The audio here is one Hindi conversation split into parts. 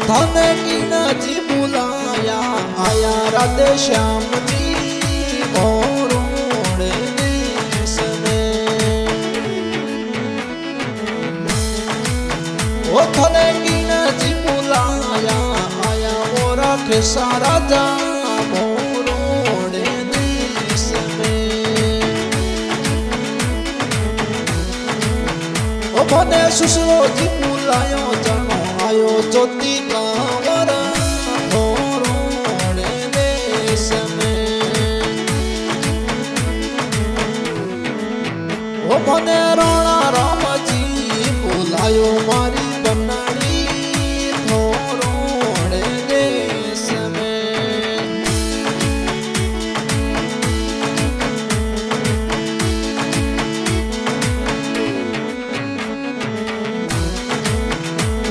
थाने की नजी बुलाया आया राधे श्याम जी मोरोड़े देश में। ओ थाने की नजी बुलाया आया वो रखे सारा जा मोरोड़े देश में। ओ बने सुसरो जी बुलायो जनो आयो ज्योति कांवरा मोरोड़े देश में। ओ मने राणा राम जी बुलायो मारी बनानी मोरोड़े देश में।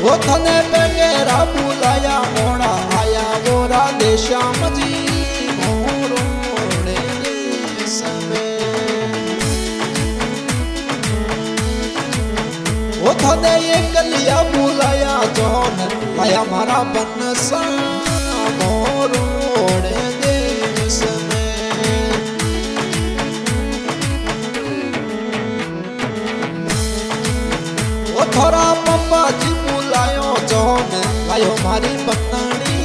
वो थने पेगेरा बुलाया मोड़ा आया वो राधे श्याम जी मोरोड़े देश में। वो थने ये कलिया बुलाया जोन आया मारा बनसा मोरोड़े देश में। वो थोड़ा पप्पा जी बुलायो जोन आयो मारी पत्नी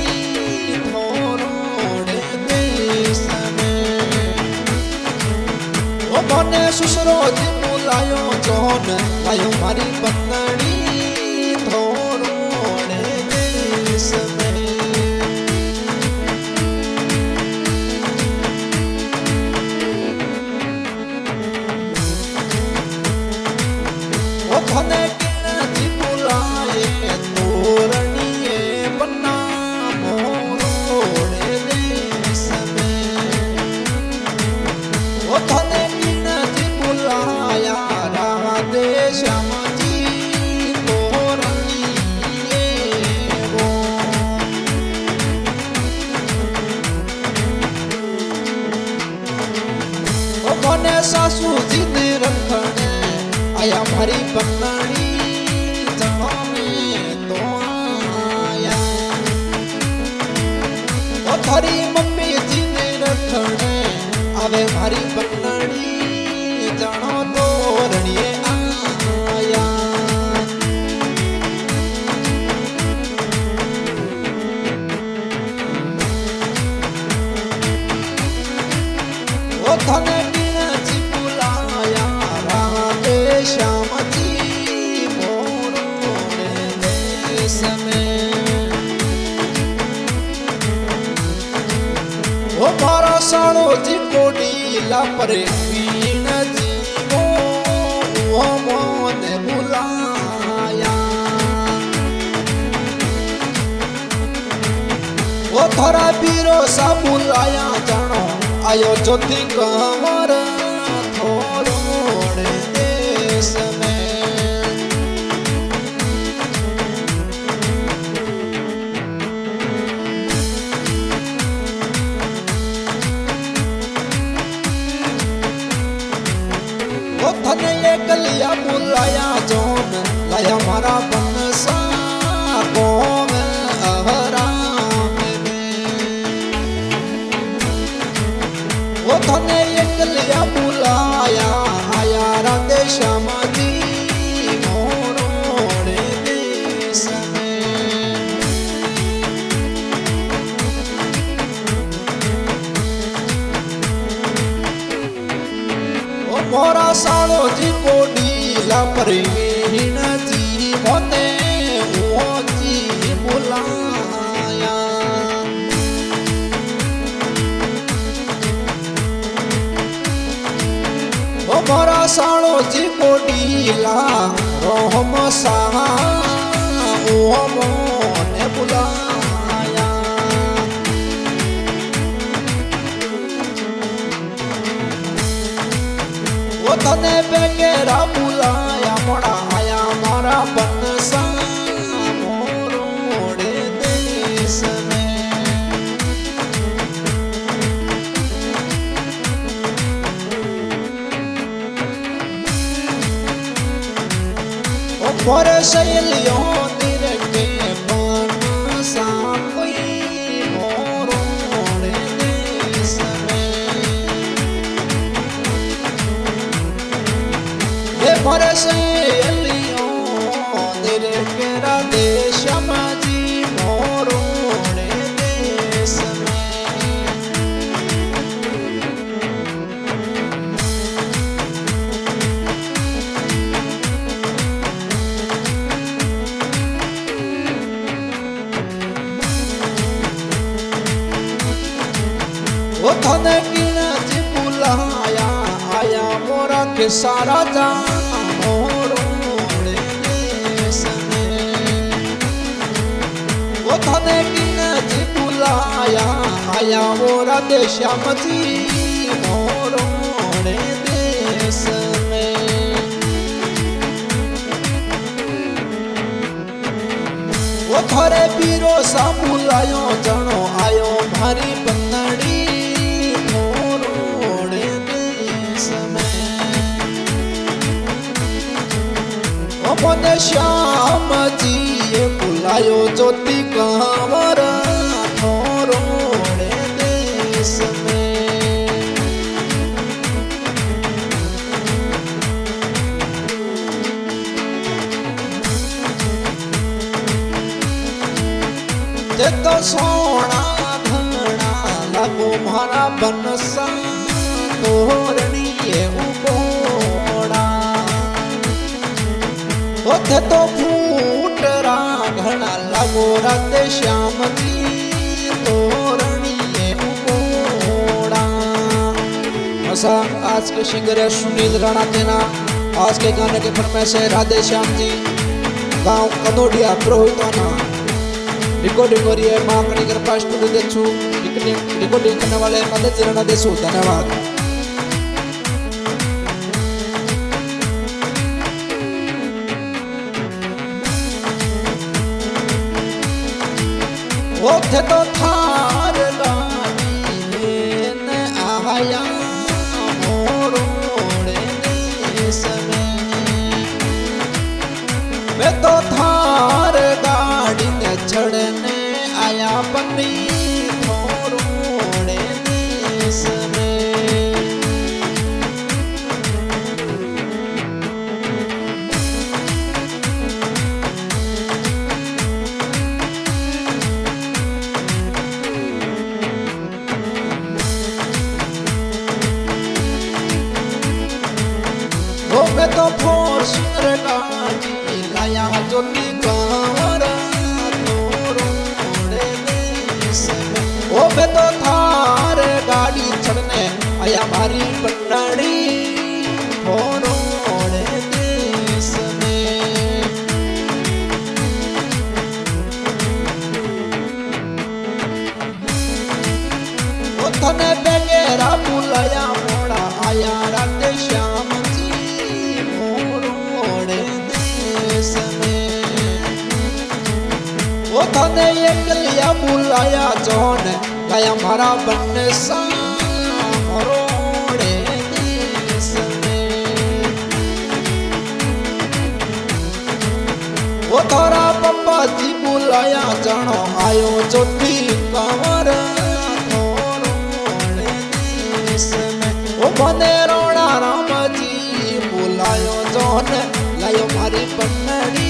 मोरोड़े देश में। ओ मने सुसरो जी बुलायो जोन आयो मारी पत्नी मोरोड़े देश में। ओ थने की बुलाए तोरणिए बन्ना मोरोड़े देश में। ओ थने की बुलाया राधे श्याम जी तोरणिए वो। ओ मने सासू जी ने रखने आया मारी पत्नी जनो में तो आया। ओ थारी मम्मी जी ने रखने आवे मारी पत्नी जानो तो रणिए आया। ओ थाने की नजी बुलाया राधे श्याम जी मोरोड़े देश में। ओ मारा साड़ो जी कोडीला पर पीण जी वो मोने बुलाया। ओ थारा पीरो सा बुलाया जानो आयो ज्योति कांवरा मोरोड़े देश में। ओ थने ये कलिया बुलाया जोन लाया मारा बनसा कोम अहराम में। ओ थने ये कलिया बुलाया आया राधे श्याम जी मोरोड़े देश में। ओ मोरा साड़ो जी कोडीला पर हीण जी मोने वो जी बुलाया। ओ मोरा साड़ो जी कोडीला रोहम साहा वो मोने बुलाया। ओ थने बेगेरा बुलाया मोड़ा आया मारा बनसा मोरोड़े देश में। ओ मोरे सहेलियों निरके मोरे सहेलियों तेरे केरा देश मजी मोरोड़े देश में वो थने गिना जी बुलाया आया मोरा के सारा जान मोरोड़े देश में वो थने गिना जी बुलाया आया मोरा देश मजी मोरोड़े देश में वो थोड़े पीरो सा बुलायो जनो आयो मारी बंदड़ी मोने श्याम जी ये बुलायो ज्योति कंवर थोरोड़े देश में जे तो सोना धना लगो मारा बनसा तोरणी ये उपोड़ा ओथे तो फूटरा घना लगो राते श्याम जी तोरणीए उपोड़ा। ऐसा आज के सिंगर सुनील राणा तेना आज के गाने के फरमाइश है राधे श्याम जी गांव कनोडिया प्रोहिताना रिकॉर्डिंग हो रही है मांगनी कृपा स्टूडियो देशु रिकॉर्डिंग करने वाले मदद राणा देशु धन्यवाद। ओथे तो थार गाड़ी ने आया मोरोड़े देश में मैं तो थार गाड़ी ने चढ़ने आया बनी मोरोड़े देश में मैं तो फोर्चूनर गाड़ी लाया ज्योति कंवर थोरोड़े देश में ओ मैं तो थार गाड़ी चढ़ने आया मारी बंदड़ी थोरोड़े देश में ओ थने बेगेरा बुलाया मोड़ा आया राधे श्याम वो थने एकलिया बुलाया जोन गया मारा बनने सा मोरोड़े देश में वो थोड़ा पप्पा जी बुलाया जानो आयो ज्योति कंवर थोरोड़े देश में वो बने रोड़ा राम जी बुलायो जोन लायो मारी बन्नड़ी